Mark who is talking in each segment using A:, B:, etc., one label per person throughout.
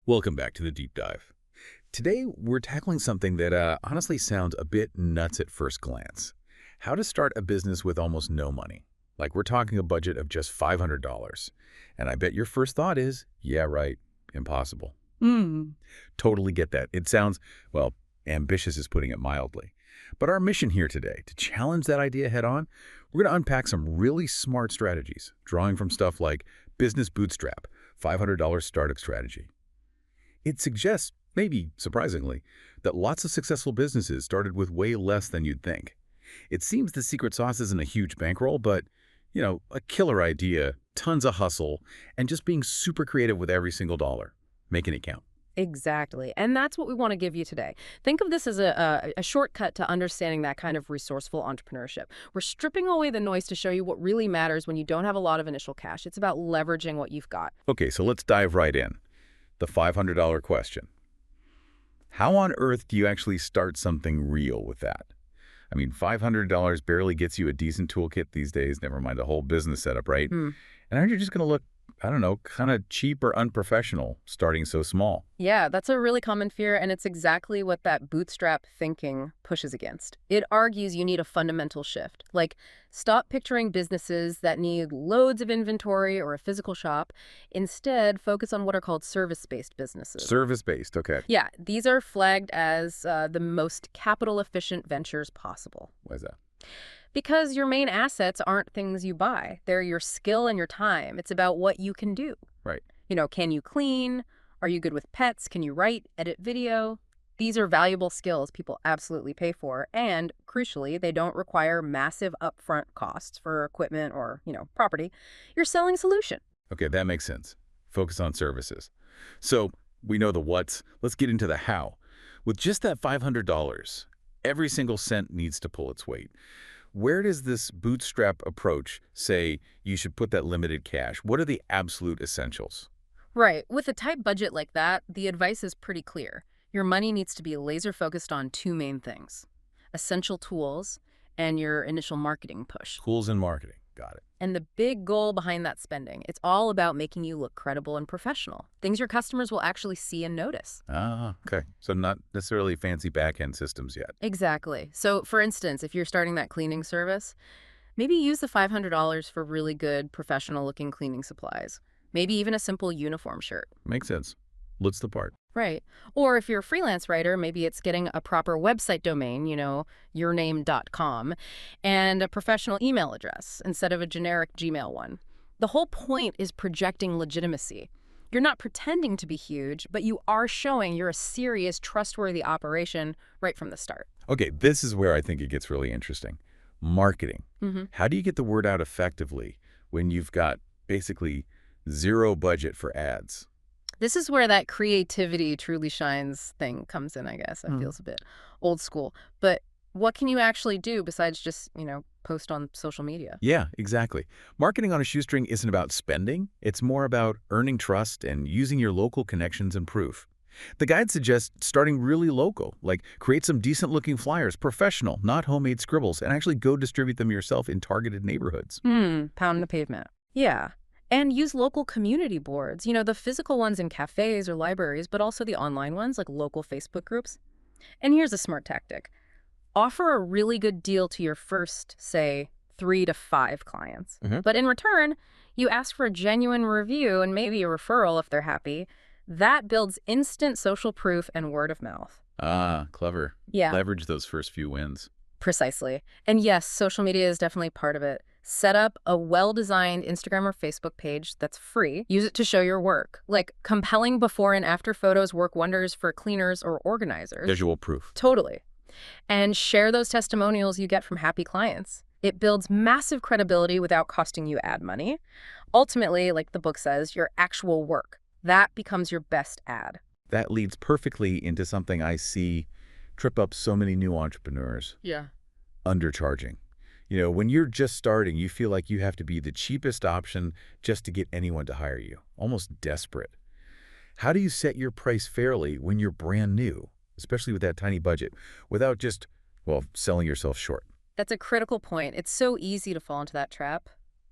A: Welcome back to the Deep Dive. Today, we're tackling something that honestly sounds a bit nuts at first glance. How to start a business with almost no money. Like we're talking a budget of just $500. And I bet your first thought is, yeah, right, impossible.
B: Hmm.
A: Totally get that. It sounds, well, ambitious is putting it mildly. But our mission here today, to challenge that idea head on, we're going to unpack some really smart strategies, drawing from stuff like Business Bootstrap, $500 startup strategy. It suggests, maybe surprisingly, that lots of successful businesses started with way less than you'd think. It seems the secret sauce isn't a huge bankroll, but, a killer idea, tons of hustle, and just being super creative with every single dollar, making it count.
B: Exactly. And that's what we want to give you today. Think of this as a shortcut to understanding that kind of resourceful entrepreneurship. We're stripping away the noise to show you what really matters when you don't have a lot of initial cash. It's about leveraging what you've got.
A: Okay, so let's dive right in. The $500 question. How on earth do you actually start something real with that? I mean, $500 barely gets you a decent toolkit these days, never mind a whole business setup, right?
B: Hmm.
A: And aren't you just going to look, I don't know, kind of cheap or unprofessional starting so small?
B: Yeah, that's a really common fear, and it's exactly what that bootstrap thinking pushes against. It argues you need a fundamental shift. Like, stop picturing businesses that need loads of inventory or a physical shop. Instead, focus on what are called service-based businesses.
A: Service-based, okay.
B: Yeah, these are flagged as the most capital-efficient ventures possible.
A: Why is that?
B: Because your main assets aren't things you buy. They're your skill and your time. It's about what you can do.
A: Right.
B: Can you clean? Are you good with pets? Can you write, edit video? These are valuable skills people absolutely pay for. And crucially, they don't require massive upfront costs for equipment or, property. You're selling a solution.
A: Okay, that makes sense. Focus on services. So we know the what's. Let's get into the how. With just that $500, every single cent needs to pull its weight. Where does this bootstrap approach say you should put that limited cash? What are the absolute essentials?
B: Right. With a tight budget like that, the advice is pretty clear. Your money needs to be laser focused on two main things: essential tools and your initial marketing push.
A: Tools and marketing. Got it.
B: And the big goal behind that spending, it's all about making you look credible and professional. Things your customers will actually see and notice.
A: Ah, okay. So not necessarily fancy back-end systems yet.
B: Exactly. So, for instance, if you're starting that cleaning service, maybe use the $500 for really good, professional-looking cleaning supplies. Maybe even a simple uniform shirt.
A: Makes sense. Looks the part.
B: Right. Or if you're a freelance writer, maybe it's getting a proper website domain, yourname.com, and a professional email address instead of a generic Gmail one. The whole point is projecting legitimacy. You're not pretending to be huge, but you are showing you're a serious, trustworthy operation right from the start.
A: Okay, this is where I think it gets really interesting. Marketing. How do you get the word out effectively when you've got basically zero budget for ads?
B: This is where that creativity truly shines thing comes in, I guess. It feels a bit old school. But what can you actually do besides just, post on social media?
A: Yeah, exactly. Marketing on a shoestring isn't about spending. It's more about earning trust and using your local connections and proof. The guide suggests starting really local, like create some decent-looking flyers, professional, not homemade scribbles, and actually go distribute them yourself in targeted neighborhoods.
B: Pound the pavement. Yeah. And use local community boards, the physical ones in cafes or libraries, but also the online ones like local Facebook groups. And here's a smart tactic. Offer a really good deal to your first, say, 3 to 5 clients. But in return, you ask for a genuine review and maybe a referral if they're happy. That builds instant social proof and word of mouth.
A: Ah, clever.
B: Yeah.
A: Leverage those first few wins.
B: Precisely. And yes, social media is definitely part of it. Set up a well-designed Instagram or Facebook page that's free. Use it to show your work. Like, compelling before and after photos work wonders for cleaners or organizers.
A: Visual proof.
B: Totally. And share those testimonials you get from happy clients. It builds massive credibility without costing you ad money. Ultimately, like the book says, your actual work. That becomes your best ad.
A: That leads perfectly into something I see trip up so many new entrepreneurs.
B: Yeah.
A: Undercharging. When you're just starting, you feel like you have to be the cheapest option just to get anyone to hire you. Almost desperate. How do you set your price fairly when you're brand new, especially with that tiny budget, without just, selling yourself short?
B: That's a critical point. It's so easy to fall into that trap.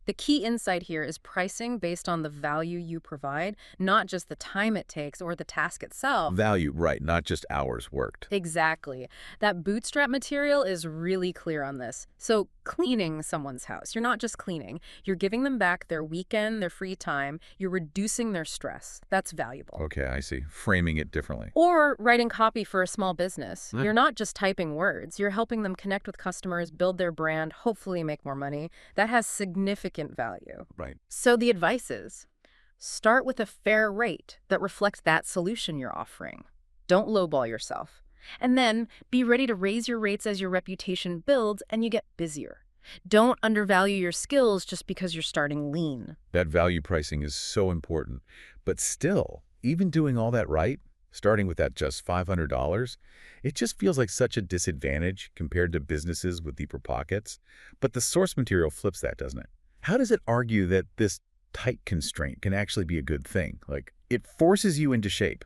B: The key insight here is pricing based on the value you provide, not just the time it takes or the task itself.
A: Value, right, not just hours worked.
B: Exactly. That bootstrap material is really clear on this. So cleaning someone's house, you're not just cleaning. You're giving them back their weekend, their free time. You're reducing their stress. That's valuable.
A: Okay, I see. Framing it differently.
B: Or writing copy for a small business.
A: Hmm.
B: You're not just typing words. You're helping them connect with customers, build their brand, hopefully make more money. That has significant value.
A: Right.
B: So the advice is, start with a fair rate that reflects that solution you're offering. Don't lowball yourself. And then be ready to raise your rates as your reputation builds and you get busier. Don't undervalue your skills just because you're starting lean.
A: That value pricing is so important. But still, even doing all that right, starting with that just $500, it just feels like such a disadvantage compared to businesses with deeper pockets. But the source material flips that, doesn't it? How does it argue that this tight constraint can actually be a good thing? Like, it forces you into shape.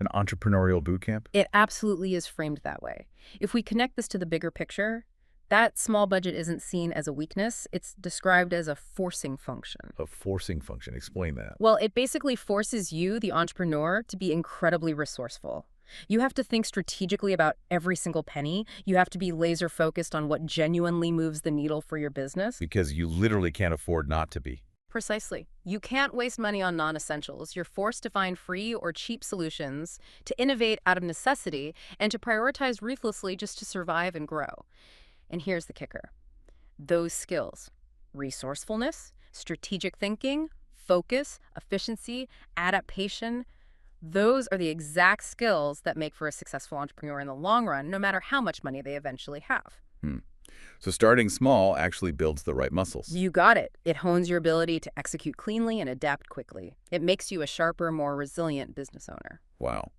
A: An entrepreneurial bootcamp?
B: It absolutely is framed that way. If we connect this to the bigger picture, that small budget isn't seen as a weakness. It's described as a forcing function.
A: A forcing function. Explain that.
B: Well, it basically forces you, the entrepreneur, to be incredibly resourceful. You have to think strategically about every single penny. You have to be laser focused on what genuinely moves the needle for your business.
A: Because you literally can't afford not to be.
B: Precisely. You can't waste money on non-essentials. You're forced to find free or cheap solutions, to innovate out of necessity, and to prioritize ruthlessly just to survive and grow. And here's the kicker. Those skills, resourcefulness, strategic thinking, focus, efficiency, adaptation, those are the exact skills that make for a successful entrepreneur in the long run, no matter how much money they eventually have.
A: Hmm. So starting small actually builds the right muscles.
B: You got it. It hones your ability to execute cleanly and adapt quickly. It makes you a sharper, more resilient business owner.
A: Wow.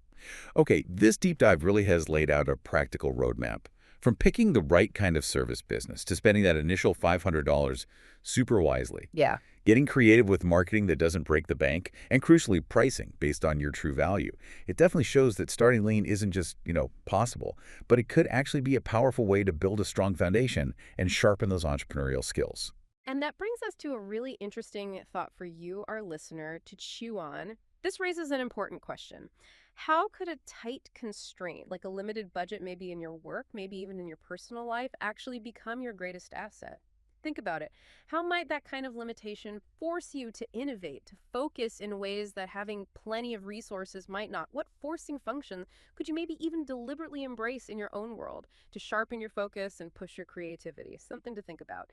A: Okay, this deep dive really has laid out a practical roadmap. From picking the right kind of service business to spending that initial $500 super wisely.
B: Yeah.
A: Getting creative with marketing that doesn't break the bank, and crucially, pricing based on your true value. It definitely shows that starting lean isn't just, possible, but it could actually be a powerful way to build a strong foundation and sharpen those entrepreneurial skills.
B: And that brings us to a really interesting thought for you, our listener, to chew on. This raises an important question. How could a tight constraint, like a limited budget maybe in your work, maybe even in your personal life, actually become your greatest asset? Think about it. How might that kind of limitation force you to innovate, to focus in ways that having plenty of resources might not? What forcing function could you maybe even deliberately embrace in your own world to sharpen your focus and push your creativity? Something to think about.